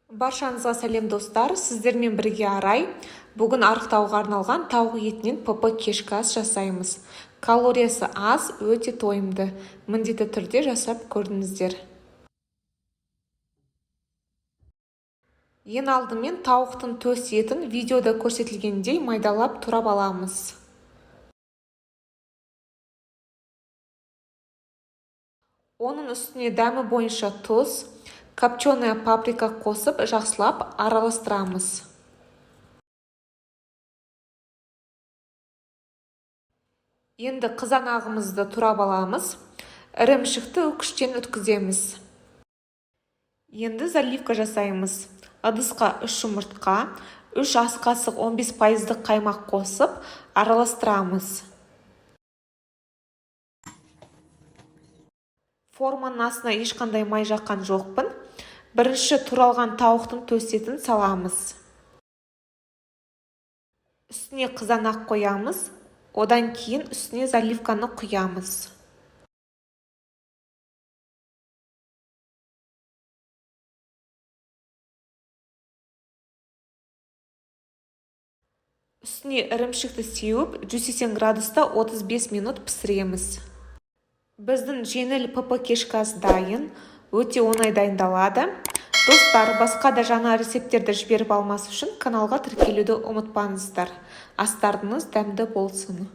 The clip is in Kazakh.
Баршаңызға сәлем достар, сіздермен бірге Арай. Бүгін арықтауға арналған тауық етінен ПП кешкі ас жасаймыз. Калориясы аз, өте тойымды. Міндетті түрде жасап көрдіңіздер. Ең алдымен тауықтың төс етін видеода көрсетілгендей майдалап турап аламыз. Оның үстіне дәмі бойынша тұз, копченая паприка қосып жақсылап араластырамыз. Енді қызанағымызды турап аламыз, ірімшікті үкіштен өткіземіз. Енді заливка жасаймыз. Ыдысқа 3 жұмыртқа, 3 ас қасық 15% қаймақ қосып араластырамыз. Форманың астына ешқандай май жаққан жоқпын. Бірінші туралған тауықтың төс етін саламыз. Үстіне қызанақ қоямыз. Одан кейін үстіне заливканы құямыз. Үстіне ірімшікті сеуіп, 180 градуста 35 минут пісіреміз. Біздің жеңіл ПП кешкі ас дайын, өте оңай дайындалады. Достар, басқа да жаңа рецепттерді жіберіп алмас үшін каналға тіркелуді ұмытпаңыздар. Астарыңыз дәмді болсын.